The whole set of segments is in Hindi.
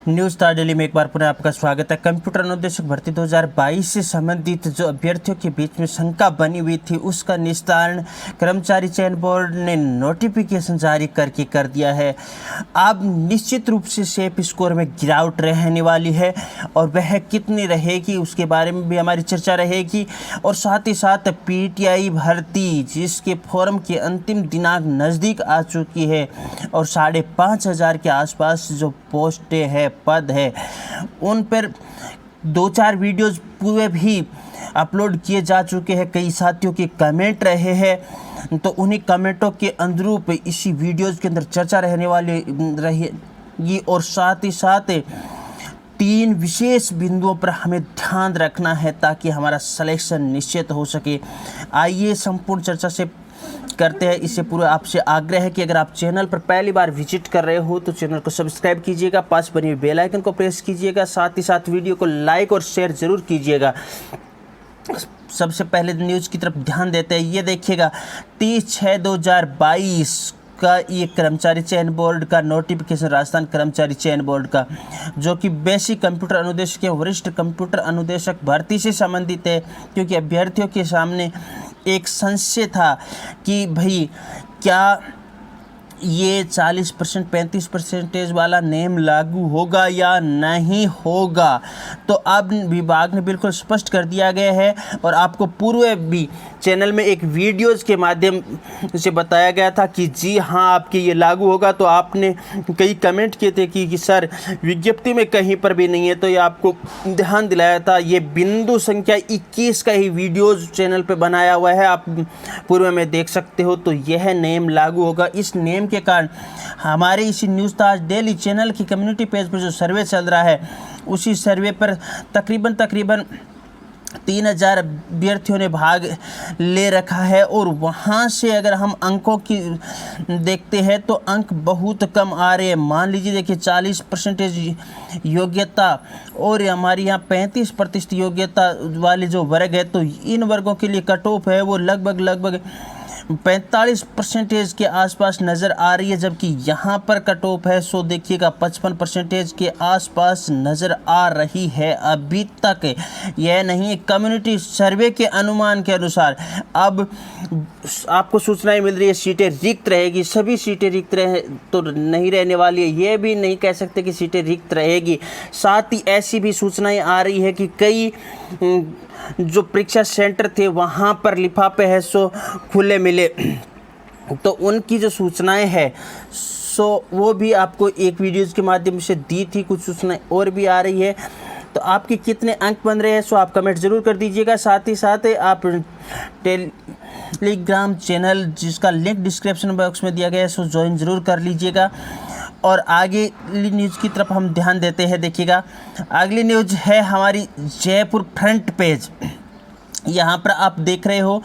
न्यूज़ स्टार डेली में एक बार पुनः आपका स्वागत है। कंप्यूटर अनुदेशक भर्ती 2022 से संबंधित जो अभ्यर्थियों के बीच में शंका बनी हुई थी उसका निस्तारण कर्मचारी चयन बोर्ड ने नोटिफिकेशन जारी करके कर दिया है। अब निश्चित रूप से सेफ स्कोर में गिरावट रहने वाली है और वह कितनी रहेगी उसके बारे में भी हमारी चर्चा रहेगी। और साथ ही साथ पीटीआई भर्ती जिसके फॉर्म की अंतिम दिनांक नज़दीक आ चुकी है और 5,500 के आसपास जो पोस्टें हैं पद है उन पर 2-4 वीडियोज़ पूरे भी अपलोड किए जा चुके हैं। कई साथियों के कमेंट रहे हैं तो उन्हीं कमेंटों के अनुरूप इसी वीडियोज़ के अंदर चर्चा रहने वाली रहेगी। और साथ ही साथ 3 विशेष बिंदुओं पर हमें ध्यान रखना है ताकि हमारा सिलेक्शन निश्चित हो सके। आइए संपूर्ण चर्चा से करते हैं। इससे पूरा आपसे आग्रह है कि अगर आप चैनल पर पहली बार विजिट कर रहे हो तो चैनल को सब्सक्राइब कीजिएगा, पास बनी हुई बेल आइकन को प्रेस कीजिएगा, साथ ही साथ वीडियो को लाइक और शेयर ज़रूर कीजिएगा। सबसे पहले न्यूज़ की तरफ ध्यान देते हैं। ये देखिएगा 30/6/2022 का ये कर्मचारी चयन बोर्ड का नोटिफिकेशन, राजस्थान कर्मचारी चयन बोर्ड का, जो कि बेसिक कंप्यूटर अनुदेशक या वरिष्ठ कंप्यूटर अनुदेशक भर्ती से संबंधित है। क्योंकि अभ्यर्थियों के सामने एक संशय था कि भाई क्या ये 40% 35% वाला नेम लागू होगा या नहीं होगा। तो अब विभाग ने बिल्कुल स्पष्ट कर दिया गया है और आपको पूर्व भी चैनल में एक वीडियोज़ के माध्यम से बताया गया था कि जी हाँ आपके ये लागू होगा। तो आपने कई कमेंट किए थे कि सर विज्ञप्ति में कहीं पर भी नहीं है, तो ये आपको ध्यान दिलाया था। ये बिंदु संख्या 21 का ही वीडियोज़ चैनल पे बनाया हुआ है, आप पूर्व में देख सकते हो। तो यह नेम लागू होगा। इस नेम के कारण हमारे इसी न्यूज़ ताज डेली चैनल की कम्युनिटी पेज पर जो सर्वे चल रहा है उसी सर्वे पर तकरीबन 3,000 अभ्यर्थियों ने भाग ले रखा है। और वहाँ से अगर हम अंकों की देखते हैं तो अंक बहुत कम आ रहे हैं। मान लीजिए देखिए 40% योग्यता और हमारी यहाँ 35% योग्यता वाले जो वर्ग है, तो इन वर्गों के लिए कट ऑफ है वो लगभग 45% के आसपास नज़र आ रही है, जबकि यहाँ पर कट ऑफ है सो देखिएगा 55% के आसपास नज़र आ रही है अभी तक। यह नहीं, कम्युनिटी सर्वे के अनुमान के अनुसार अब आपको सूचनाएं मिल रही है सीटें रिक्त रहेगी। सभी सीटें रिक्त रहे तो नहीं रहने वाली है, ये भी नहीं कह सकते कि सीटें रिक्त रहेगी। साथ ही ऐसी भी सूचनाएं आ रही है कि कई जो परीक्षा सेंटर थे वहाँ पर लिफाफे है सो खुले मिले, तो उनकी जो सूचनाएं हैं सो वो भी आपको एक वीडियोज़ के माध्यम से दी थी। कुछ सूचनाएं और भी आ रही है। तो आपके कितने अंक बन रहे हैं सो आप कमेंट ज़रूर कर दीजिएगा। साथ ही साथ आप टेलीग्राम चैनल जिसका लिंक डिस्क्रिप्शन बॉक्स में दिया गया है सो ज्वाइन ज़रूर कर लीजिएगा। और आगे न्यूज़ की तरफ हम ध्यान देते हैं। देखिएगा अगली न्यूज़ है हमारी जयपुर फ्रंट पेज। यहाँ पर आप देख रहे हो,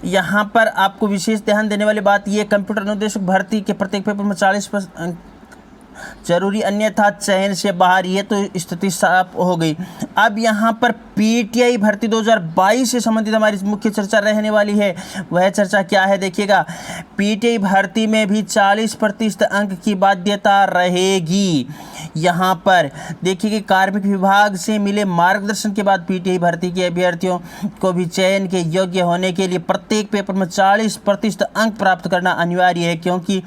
यहाँ पर आपको विशेष ध्यान देने वाली बात ये, कंप्यूटर अनुदेशक भर्ती के प्रत्येक पेपर में 40% जरूरी, अन्यथा चयन से बाहर। ये तो स्थिति साफ हो गई। अब यहाँ पर पीटीआई भर्ती 2022 से संबंधित हमारी मुख्य चर्चा रहने वाली है। वह चर्चा क्या है देखिएगा, पीटीआई भर्ती में भी 40% अंक की बाध्यता रहेगी। यहाँ पर देखिए कि कार्मिक विभाग से मिले मार्गदर्शन के बाद पीटीआई भर्ती के अभ्यर्थियों को भी चयन के योग्य होने के लिए प्रत्येक पेपर में 40% अंक प्राप्त करना अनिवार्य है। क्योंकि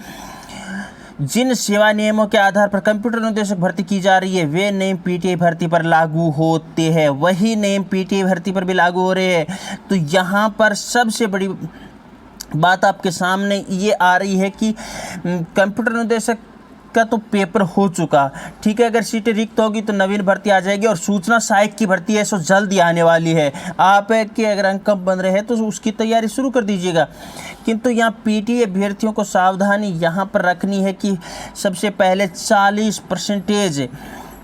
जिन सेवा नियमों के आधार पर कंप्यूटर अनुदेशक भर्ती की जा रही है वे नियम पीटीआई भर्ती पर लागू होते हैं, वही नियम पीटीआई भर्ती पर भी लागू हो रहे हैं। तो यहाँ पर सबसे बड़ी बात आपके सामने ये आ रही है कि कंप्यूटर अनुदेशक का तो पेपर हो चुका, ठीक है। अगर सीटें रिक्त होगी तो नवीन भर्ती आ जाएगी और सूचना सहायक की भर्ती है सो जल्दी आने वाली है। आप के अगर अंक कम बन रहे हैं तो उसकी तैयारी शुरू कर दीजिएगा। किंतु यहाँ पीटी अभ्यर्थियों को सावधानी यहाँ पर रखनी है कि सबसे पहले 40%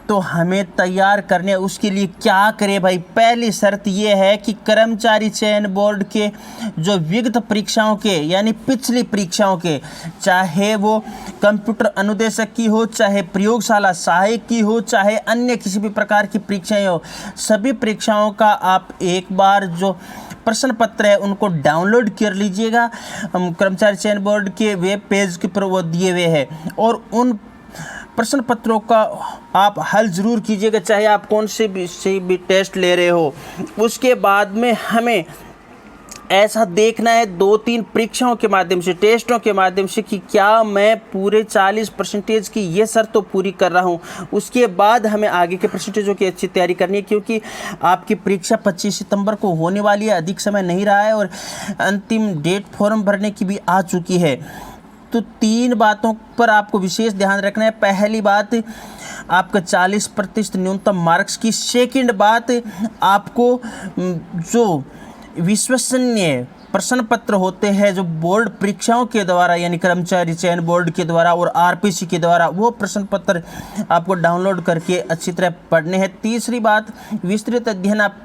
तो हमें तैयार करने, उसके लिए क्या करें भाई। पहली शर्त ये है कि कर्मचारी चयन बोर्ड के जो विगत परीक्षाओं के यानी पिछली परीक्षाओं के, चाहे वो कंप्यूटर अनुदेशक की हो, चाहे प्रयोगशाला सहायक की हो, चाहे अन्य किसी भी प्रकार की परीक्षाएं हो, सभी परीक्षाओं का आप एक बार जो प्रश्न पत्र है उनको डाउनलोड कर लीजिएगा। कर्मचारी चयन बोर्ड के वेब पेज के पर वो दिए हुए हैं और उन प्रश्न पत्रों का आप हल ज़रूर कीजिएगा, चाहे आप कौन से भी टेस्ट ले रहे हो। उसके बाद में हमें ऐसा देखना है 2-3 परीक्षाओं के माध्यम से, टेस्टों के माध्यम से कि क्या मैं पूरे 40% की ये शर्त तो पूरी कर रहा हूँ। उसके बाद हमें आगे के परसेंटेजों की अच्छी तैयारी करनी है, क्योंकि आपकी परीक्षा 25 सितंबर को होने वाली है, अधिक समय नहीं रहा है और अंतिम डेट फॉर्म भरने की भी आ चुकी है। तो 3 बातों पर आपको विशेष ध्यान रखना है। पहली बात, आपका 40% न्यूनतम मार्क्स की। सेकंड बात, आपको जो विश्वसनीय प्रश्न पत्र होते हैं जो बोर्ड परीक्षाओं के द्वारा यानी कर्मचारी चयन बोर्ड के द्वारा और आरपीसी के द्वारा, वो प्रश्न पत्र आपको डाउनलोड करके अच्छी तरह पढ़ने हैं। तीसरी बात, विस्तृत अध्ययन आप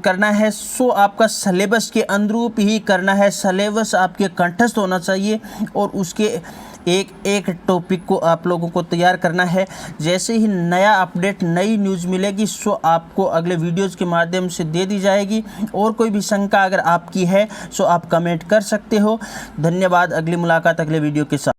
करना है, सो आपका सिलेबस के अनुरूप ही करना है। सिलेबस आपके कंठस्थ होना चाहिए और उसके एक टॉपिक को आप लोगों को तैयार करना है। जैसे ही नया अपडेट, नई न्यूज़ मिलेगी, सो आपको अगले वीडियोज़ के माध्यम से दे दी जाएगी। और कोई भी शंका अगर आपकी है सो आप कमेंट कर सकते हो। धन्यवाद। अगली मुलाकात अगले वीडियो के साथ।